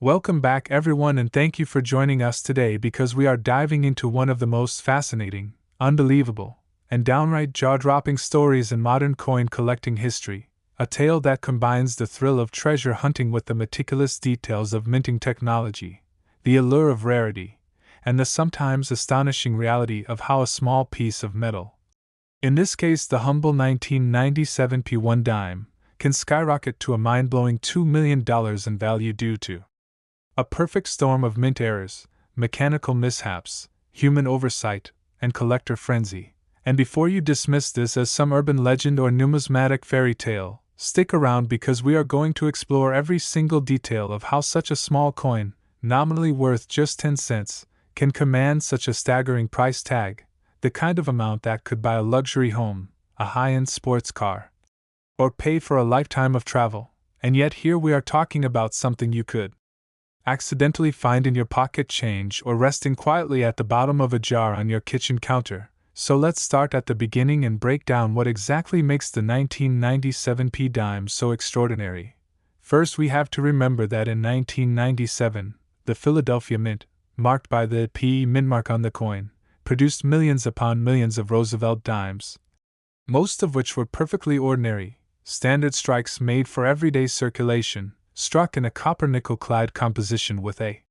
Welcome back, everyone, and thank you for joining us today because we are diving into one of the most fascinating, unbelievable, and downright jaw-dropping stories in modern coin collecting history, a tale that combines the thrill of treasure hunting with the meticulous details of minting technology, the allure of rarity, and the sometimes astonishing reality of how a small piece of metal, in this case the humble 1997 P1 dime, can skyrocket to a mind-blowing $2 million in value due to a perfect storm of mint errors, mechanical mishaps, human oversight, and collector frenzy. And before you dismiss this as some urban legend or numismatic fairy tale, stick around because we are going to explore every single detail of how such a small coin, nominally worth just 10 cents, can command such a staggering price tag, the kind of amount that could buy a luxury home, a high-end sports car, or pay for a lifetime of travel. And yet here we are talking about something you could accidentally find in your pocket change or resting quietly at the bottom of a jar on your kitchen counter. So let's start at the beginning and break down what exactly makes the 1997 P dime so extraordinary. First, we have to remember that in 1997, the Philadelphia Mint, marked by the P mint mark on the coin, produced millions upon millions of Roosevelt dimes, most of which were perfectly ordinary, standard strikes made for everyday circulation, struck in a copper-nickel clad composition with a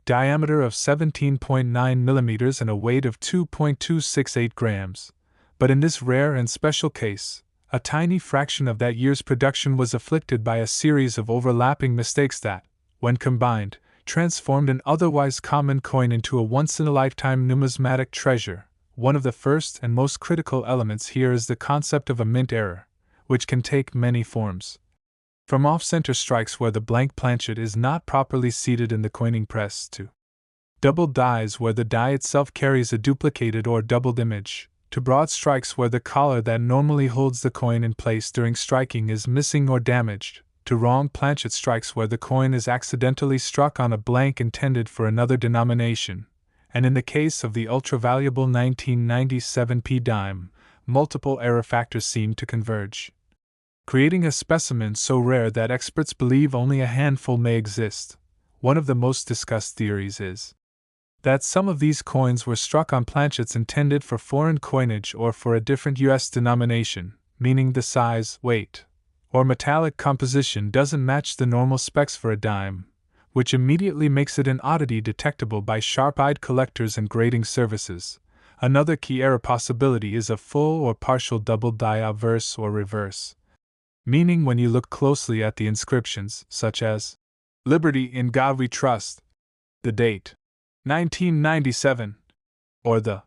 diameter of 17.9 millimeters and a weight of 2.268 grams. But in this rare and special case, a tiny fraction of that year's production was afflicted by a series of overlapping mistakes that, when combined, transformed an otherwise common coin into a once-in-a-lifetime numismatic treasure. One of the first and most critical elements here is the concept of a mint error, which can take many forms. From off-center strikes where the blank planchet is not properly seated in the coining press to doubled dies where the die itself carries a duplicated or doubled image, to broad strikes where the collar that normally holds the coin in place during striking is missing or damaged, to wrong planchet strikes where the coin is accidentally struck on a blank intended for another denomination, and in the case of the ultra-valuable 1997 P dime, multiple error factors seem to converge, creating a specimen so rare that experts believe only a handful may exist. One of the most discussed theories is that some of these coins were struck on planchets intended for foreign coinage or for a different U.S. denomination, meaning the size, weight, or metallic composition doesn't match the normal specs for a dime, which immediately makes it an oddity detectable by sharp-eyed collectors and grading services. Another key error possibility is a full or partial double die obverse or reverse, meaning when you look closely at the inscriptions, such as "Liberty in God We Trust," the date 1997, or the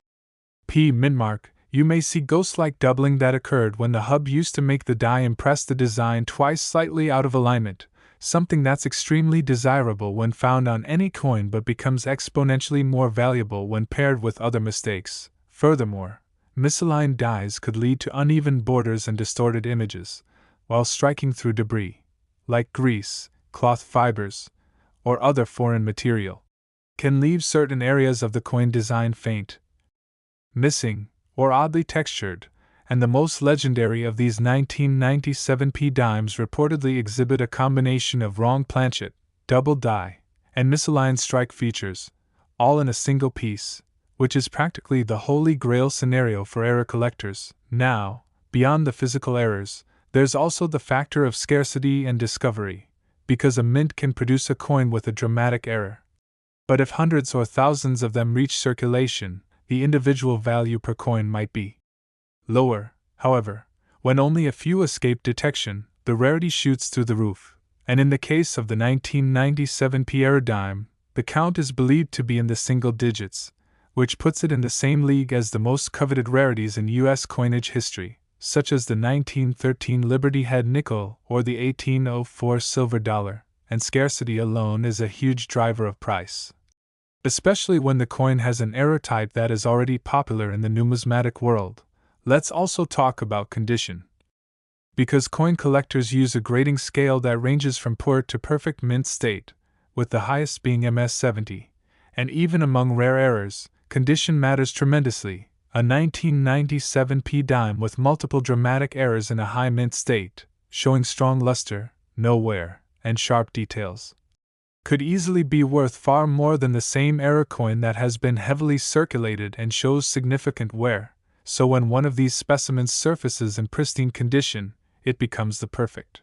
P mint mark, you may see ghost-like doubling that occurred when the hub used to make the die impress the design twice slightly out of alignment, something that's extremely desirable when found on any coin but becomes exponentially more valuable when paired with other mistakes. Furthermore, misaligned dies could lead to uneven borders and distorted images, while striking through debris, like grease, cloth fibers, or other foreign material, can leave certain areas of the coin design faint, missing, or oddly textured, and the most legendary of these 1997 P dimes reportedly exhibit a combination of wrong planchet, double die, and misaligned strike features, all in a single piece, which is practically the holy grail scenario for error collectors. Now, beyond the physical errors, there's also the factor of scarcity and discovery, because a mint can produce a coin with a dramatic error. But if hundreds or thousands of them reach circulation, the individual value per coin might be lower. However, when only a few escape detection, the rarity shoots through the roof, and in the case of the 1997 P error dime, the count is believed to be in the single digits, which puts it in the same league as the most coveted rarities in U.S. coinage history, such as the 1913 Liberty Head nickel or the 1804 silver dollar, and scarcity alone is a huge driver of price, especially when the coin has an error type that is already popular in the numismatic world. Let's also talk about condition, because coin collectors use a grading scale that ranges from poor to perfect mint state, with the highest being MS70, and even among rare errors, condition matters tremendously. A 1997 P dime with multiple dramatic errors in a high mint state, showing strong luster, no wear, and sharp details, could easily be worth far more than the same error coin that has been heavily circulated and shows significant wear, so when one of these specimens surfaces in pristine condition, it becomes the perfect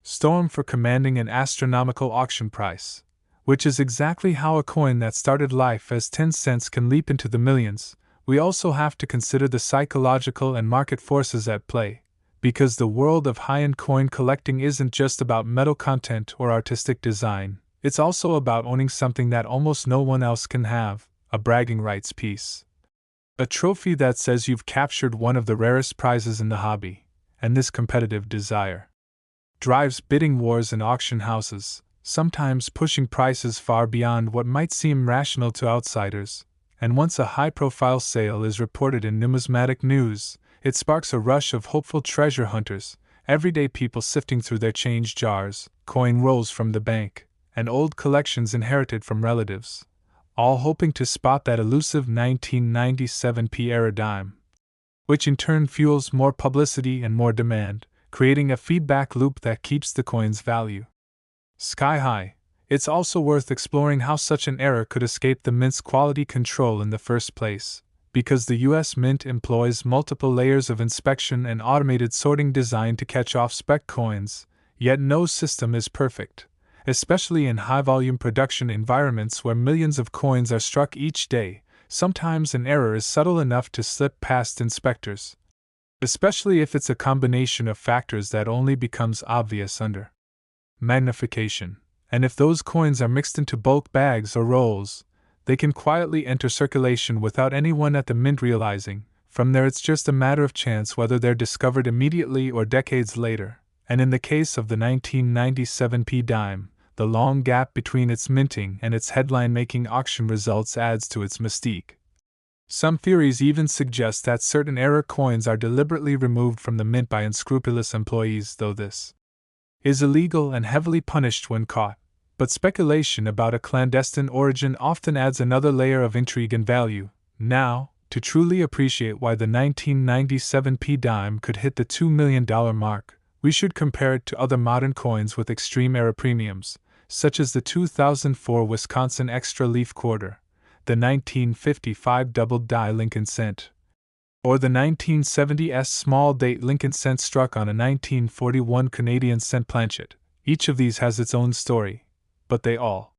storm for commanding an astronomical auction price, which is exactly how a coin that started life as 10 cents can leap into the millions. We also have to consider the psychological and market forces at play, because the world of high-end coin collecting isn't just about metal content or artistic design, it's also about owning something that almost no one else can have, a bragging rights piece. A trophy that says you've captured one of the rarest prizes in the hobby, and this competitive desire drives bidding wars in auction houses, sometimes pushing prices far beyond what might seem rational to outsiders, and once a high-profile sale is reported in numismatic news, it sparks a rush of hopeful treasure hunters, everyday people sifting through their change jars, coin rolls from the bank, and old collections inherited from relatives, all hoping to spot that elusive 1997 era dime, which in turn fuels more publicity and more demand, creating a feedback loop that keeps the coin's value sky high. It's also worth exploring how such an error could escape the mint's quality control in the first place, because the US Mint employs multiple layers of inspection and automated sorting designed to catch off-spec coins, yet no system is perfect, especially in high-volume production environments where millions of coins are struck each day. Sometimes an error is subtle enough to slip past inspectors, especially if it's a combination of factors that only becomes obvious under magnification. And if those coins are mixed into bulk bags or rolls, they can quietly enter circulation without anyone at the mint realizing. From there, it's just a matter of chance whether they're discovered immediately or decades later. And in the case of the 1997 dime, the long gap between its minting and its headline-making auction results adds to its mystique. Some theories even suggest that certain error coins are deliberately removed from the mint by unscrupulous employees, though this is illegal and heavily punished when caught. But speculation about a clandestine origin often adds another layer of intrigue and value. Now, to truly appreciate why the 1997 dime could hit the $2 million mark, we should compare it to other modern coins with extreme error premiums, such as the 2004 Wisconsin Extra Leaf Quarter, the 1955 Double Die Lincoln Cent, or the 1970s small date Lincoln Cent struck on a 1941 Canadian cent planchet. Each of these has its own story, but they all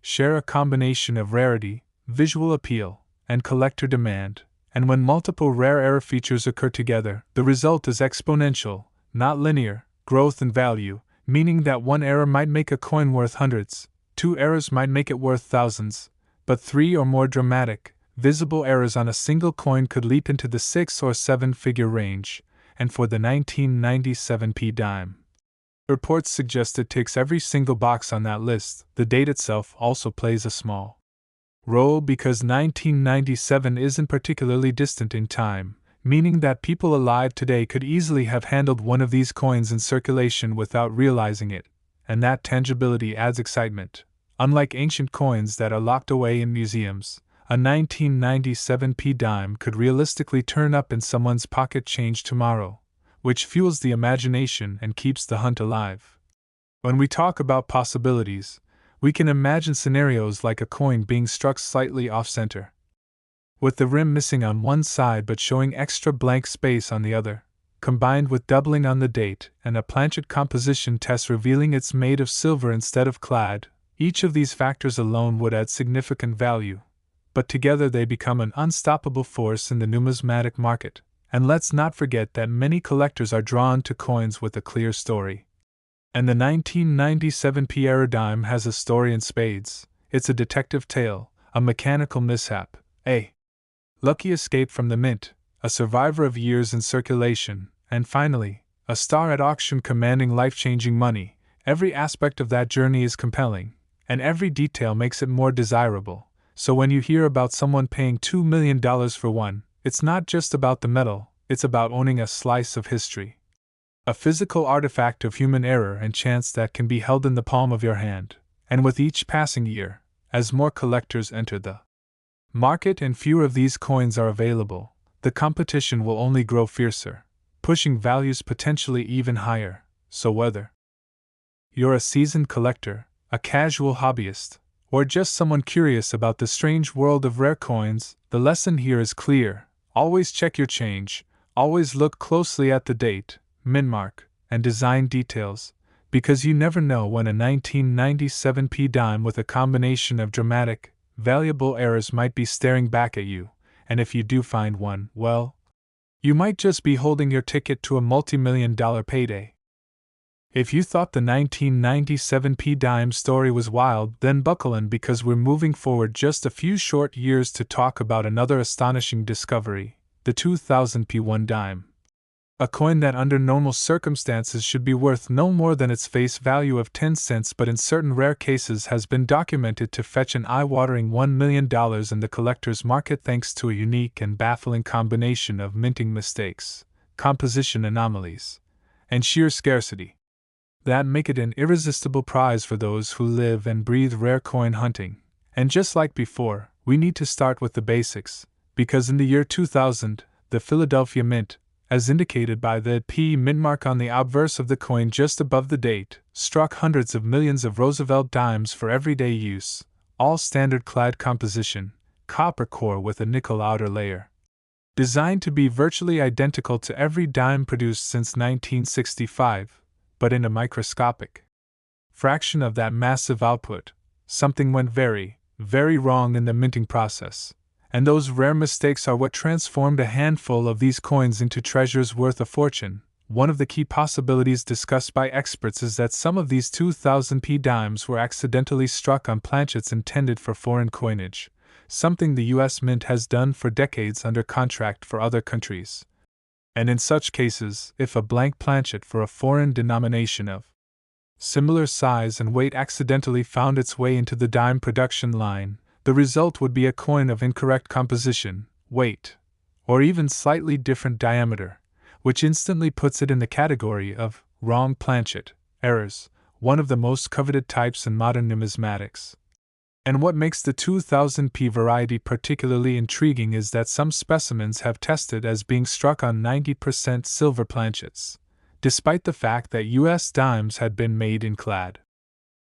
share a combination of rarity, visual appeal, and collector demand, and when multiple rare error features occur together, the result is exponential, not linear, growth in value, meaning that one error might make a coin worth hundreds, two errors might make it worth thousands, but three or more dramatic, visible errors on a single coin could leap into the 6 or 7-figure range, and for the 1997 dime, reports suggest it ticks every single box on that list. The date itself also plays a small role because 1997 isn't particularly distant in time, meaning that people alive today could easily have handled one of these coins in circulation without realizing it, and that tangibility adds excitement. Unlike ancient coins that are locked away in museums, a 1997 dime could realistically turn up in someone's pocket change tomorrow, which fuels the imagination and keeps the hunt alive. When we talk about possibilities, we can imagine scenarios like a coin being struck slightly off-center, with the rim missing on one side but showing extra blank space on the other, combined with doubling on the date and a planchet composition test revealing it's made of silver instead of clad. Each of these factors alone would add significant value, but together they become an unstoppable force in the numismatic market. And let's not forget that many collectors are drawn to coins with a clear story. And the 1997 era dime has a story in spades. It's a detective tale, a mechanical mishap, a lucky escape from the mint, a survivor of years in circulation, and finally, a star at auction commanding life-changing money. Every aspect of that journey is compelling, and every detail makes it more desirable. So when you hear about someone paying $2 million for one, it's not just about the metal, it's about owning a slice of history. A physical artifact of human error and chance that can be held in the palm of your hand. And with each passing year, as more collectors enter the market and fewer of these coins are available, the competition will only grow fiercer, pushing values potentially even higher. So whether you're a seasoned collector, a casual hobbyist, or just someone curious about the strange world of rare coins, the lesson here is clear. Always check your change, always look closely at the date, mint mark, and design details, because you never know when a 1997 p dime with a combination of dramatic, valuable errors might be staring back at you, and if you do find one, well, you might just be holding your ticket to a multi-million-dollar payday. If you thought the 1997 p dime story was wild, then buckle in because we're moving forward just a few short years to talk about another astonishing discovery, the 2000 p1 dime. A coin that under normal circumstances should be worth no more than its face value of 10 cents but in certain rare cases has been documented to fetch an eye-watering $1 million in the collector's market thanks to a unique and baffling combination of minting mistakes, composition anomalies, and sheer scarcity that make it an irresistible prize for those who live and breathe rare coin hunting. And just like before, we need to start with the basics, because in the year 2000, the Philadelphia Mint, as indicated by the P mint mark on the obverse of the coin just above the date, struck hundreds of millions of Roosevelt dimes for everyday use, all standard clad composition, copper core with a nickel outer layer. Designed to be virtually identical to every dime produced since 1965, but in a microscopic fraction of that massive output, something went very, very wrong in the minting process. And those rare mistakes are what transformed a handful of these coins into treasures worth a fortune. One of the key possibilities discussed by experts is that some of these 2000 p dimes were accidentally struck on planchets intended for foreign coinage, something the US Mint has done for decades under contract for other countries. And in such cases, if a blank planchet for a foreign denomination of similar size and weight accidentally found its way into the dime production line, the result would be a coin of incorrect composition, weight, or even slightly different diameter, which instantly puts it in the category of wrong planchet errors, one of the most coveted types in modern numismatics. And what makes the 2000 p variety particularly intriguing is that some specimens have tested as being struck on 90% silver planchets, despite the fact that US dimes had been made in clad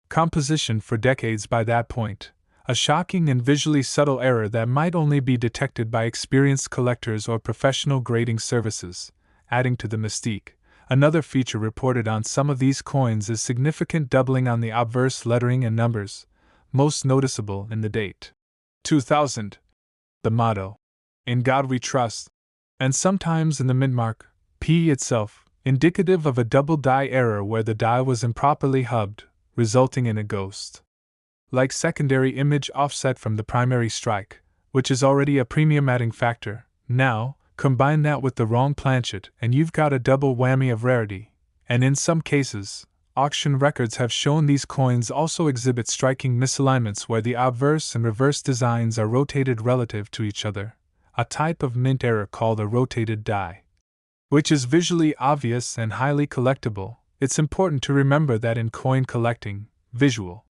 composition for decades by that point. A shocking and visually subtle error that might only be detected by experienced collectors or professional grading services, adding to the mystique. Another feature reported on some of these coins is significant doubling on the obverse lettering and numbers, most noticeable in the date 2000, the motto, "In God We Trust," and sometimes in the mint mark, P itself, indicative of a double die error where the die was improperly hubbed, resulting in a ghost like secondary image offset from the primary strike, which is already a premium adding factor. Now, combine that with the wrong planchet and you've got a double whammy of rarity. And in some cases, auction records have shown these coins also exhibit striking misalignments where the obverse and reverse designs are rotated relative to each other, a type of mint error called a rotated die, which is visually obvious and highly collectible. It's important to remember that in coin collecting, visual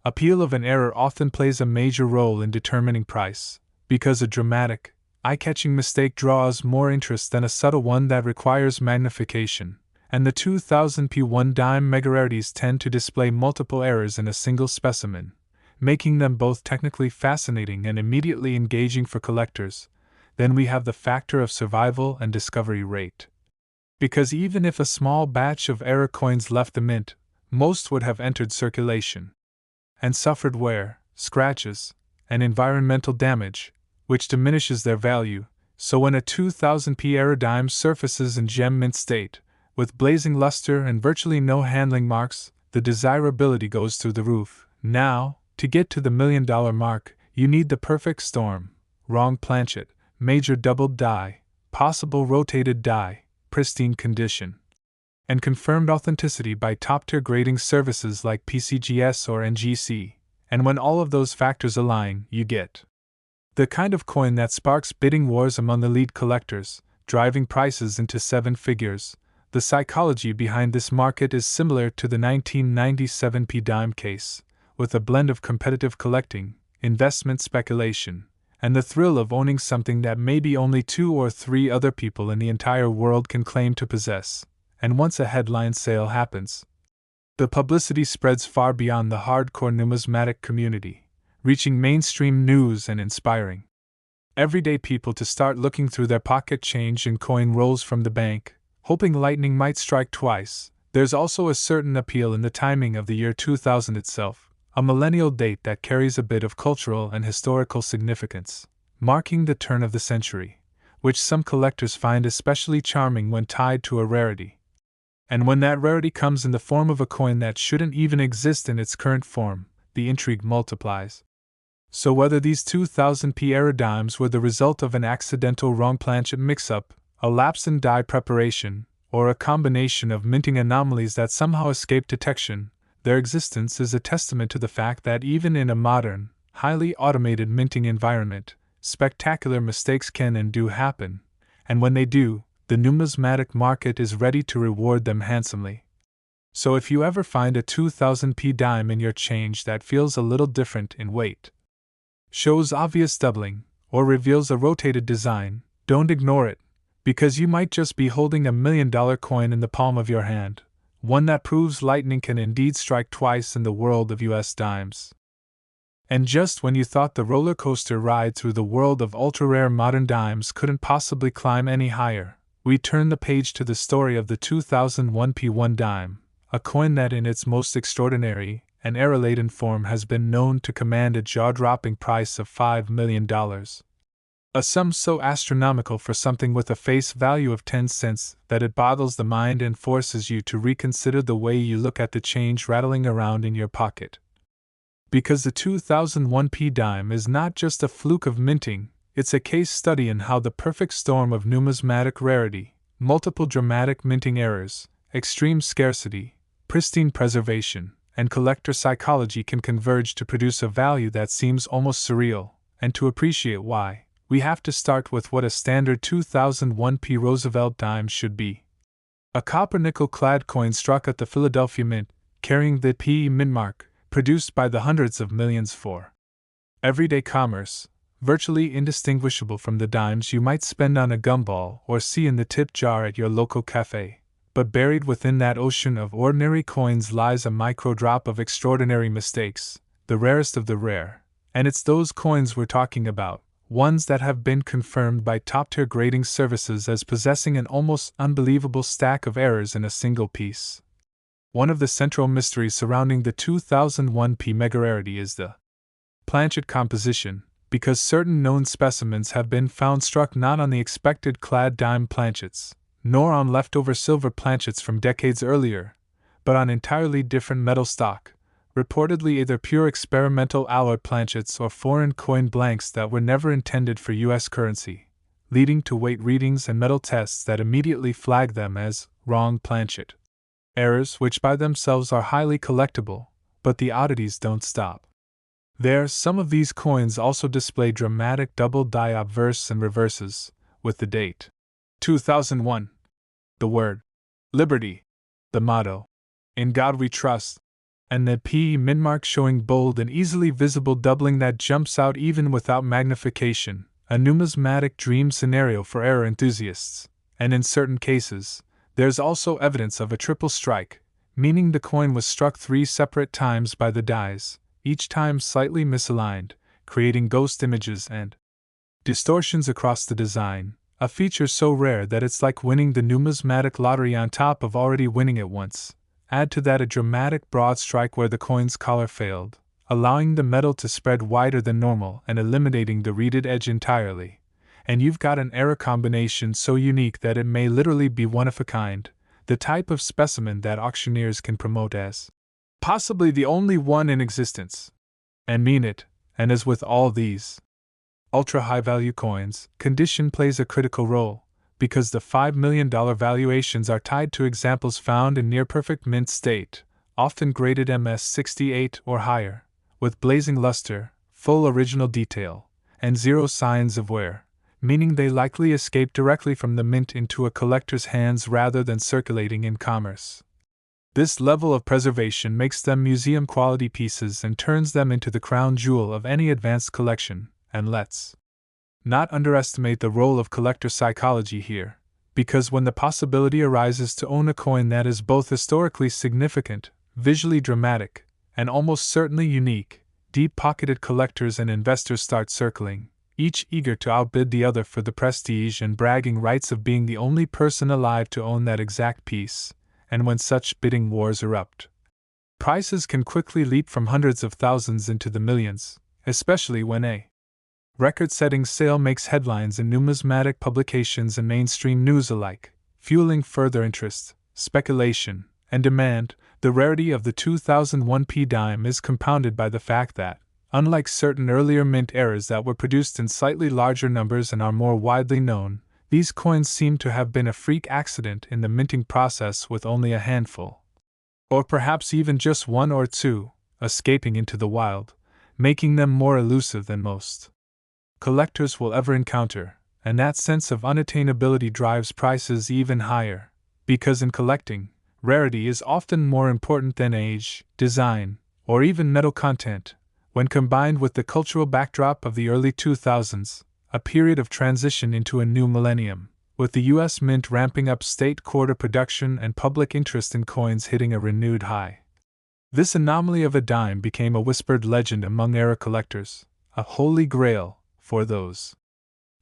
appeal of an error often plays a major role in determining price, because a dramatic, eye-catching mistake draws more interest than a subtle one that requires magnification, and the 2000 p1 dime megararities tend to display multiple errors in a single specimen, making them both technically fascinating and immediately engaging for collectors. Then we have the factor of survival and discovery rate. Because even if a small batch of error coins left the mint, most would have entered circulation and suffered wear, scratches, and environmental damage, which diminishes their value. So when a 2000 p error dime surfaces in gem mint state, with blazing luster and virtually no handling marks, the desirability goes through the roof. Now, to get to the $1 million mark, you need the perfect storm: wrong planchet, major doubled die, possible rotated die, pristine condition, and confirmed authenticity by top-tier grading services like PCGS or NGC. And when all of those factors align, you get the kind of coin that sparks bidding wars among the lead collectors, driving prices into seven figures. The psychology behind this market is similar to the 1997 p dime case, with a blend of competitive collecting, investment speculation, and the thrill of owning something that maybe only 2 or 3 other people in the entire world can claim to possess. And once a headline sale happens, The publicity spreads far beyond the hardcore numismatic community, reaching mainstream news and inspiring everyday people to start looking through their pocket change and coin rolls from the bank, hoping lightning might strike twice. There's also a certain appeal in the timing of the year 2000 itself, a millennial date that carries a bit of cultural and historical significance, marking the turn of the century, which some collectors find especially charming when tied to a rarity. And when that rarity comes in the form of a coin that shouldn't even exist in its current form, the intrigue multiplies. So whether these 2000p era dimes were the result of an accidental wrong planchet mix-up, a lapse in die preparation, or a combination of minting anomalies that somehow escaped detection, their existence is a testament to the fact that even in a modern, highly automated minting environment, spectacular mistakes can and do happen, and when they do, the numismatic market is ready to reward them handsomely. So if you ever find a 2000p dime in your change that feels a little different in weight, shows obvious doubling, or reveals a rotated design, don't ignore it, because you might just be holding $1 million coin in the palm of your hand, one that proves lightning can indeed strike twice in the world of US dimes. And just when you thought the roller coaster ride through the world of ultra-rare modern dimes couldn't possibly climb any higher, we turn the page to the story of the 2001 P1 dime, a coin that in its most extraordinary and era-laden form has been known to command a jaw-dropping price of $5 million. A sum so astronomical for something with a face value of 10 cents that it boggles the mind and forces you to reconsider the way you look at the change rattling around in your pocket. Because the 2001p dime is not just a fluke of minting, it's a case study in how the perfect storm of numismatic rarity, multiple dramatic minting errors, extreme scarcity, pristine preservation, and collector psychology can converge to produce a value that seems almost surreal, and to appreciate why, we have to start with what a standard 2001p Roosevelt dime should be. A copper nickel-clad coin struck at the Philadelphia Mint, carrying the PE mint mark, produced by the hundreds of millions for everyday commerce, virtually indistinguishable from the dimes you might spend on a gumball or see in the tip jar at your local cafe. But buried within that ocean of ordinary coins lies a micro-drop of extraordinary mistakes, the rarest of the rare, and it's those coins we're talking about, ones that have been confirmed by top-tier grading services as possessing an almost unbelievable stack of errors in a single piece. One of the central mysteries surrounding the 2001p mega rarity is the planchet composition, because certain known specimens have been found struck not on the expected clad dime planchets, nor on leftover silver planchets from decades earlier, but on entirely different metal stock, reportedly either pure experimental alloy planchets or foreign coin blanks that were never intended for US currency, leading to weight readings and metal tests that immediately flag them as wrong planchet. Errors which by themselves are highly collectible, but the oddities don't stop. There, some of these coins also display dramatic double die obverse and reverses, with the date 2001, the word Liberty, the motto In God We Trust, and the PE mint mark showing bold and easily visible doubling that jumps out even without magnification, a numismatic dream scenario for error enthusiasts, and in certain cases, there's also evidence of a triple strike, meaning the coin was struck 3 separate times by the dies, each time slightly misaligned, creating ghost images and distortions across the design, a feature so rare that it's like winning the numismatic lottery on top of already winning it once. Add to that a dramatic broad strike where the coin's collar failed, allowing the metal to spread wider than normal and eliminating the reeded edge entirely, and you've got an error combination so unique that it may literally be one of a kind, the type of specimen that auctioneers can promote as possibly the only one in existence. And mean it, and as with all these ultra-high-value coins, condition plays a critical role, because the $5 million valuations are tied to examples found in near-perfect mint state, often graded MS-68 or higher, with blazing luster, full original detail, and zero signs of wear, meaning they likely escaped directly from the mint into a collector's hands rather than circulating in commerce. This level of preservation makes them museum-quality pieces and turns them into the crown jewel of any advanced collection, and let's not underestimate the role of collector psychology here, because when the possibility arises to own a coin that is both historically significant, visually dramatic, and almost certainly unique, deep-pocketed collectors and investors start circling, each eager to outbid the other for the prestige and bragging rights of being the only person alive to own that exact piece. And when such bidding wars erupt, prices can quickly leap from hundreds of thousands into the millions, especially when a record-setting sale makes headlines in numismatic publications and mainstream news alike, fueling further interest, speculation, and demand. The rarity of the 2001p dime is compounded by the fact that, unlike certain earlier mint eras that were produced in slightly larger numbers and are more widely known, these coins seem to have been a freak accident in the minting process, with only a handful, or perhaps even just one or two, escaping into the wild, making them more elusive than most collectors will ever encounter, and that sense of unattainability drives prices even higher, because in collecting, rarity is often more important than age, design, or even metal content. When combined with the cultural backdrop of the early 2000s, a period of transition into a new millennium, with the U.S. Mint ramping up state quarter production and public interest in coins hitting a renewed high, this anomaly of a dime became a whispered legend among era collectors, a holy grail for those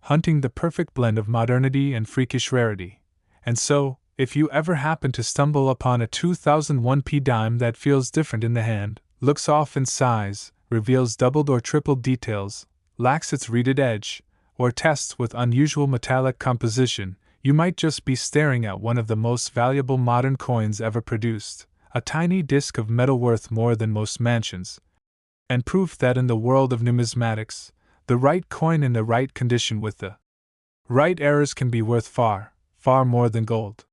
hunting the perfect blend of modernity and freakish rarity. And so, if you ever happen to stumble upon a 2001p dime that feels different in the hand, looks off in size, reveals doubled or tripled details, lacks its reeded edge, or tests with unusual metallic composition, you might just be staring at one of the most valuable modern coins ever produced, a tiny disc of metal worth more than most mansions, and proof that in the world of numismatics, the right coin in the right condition with the right errors can be worth far, far more than gold.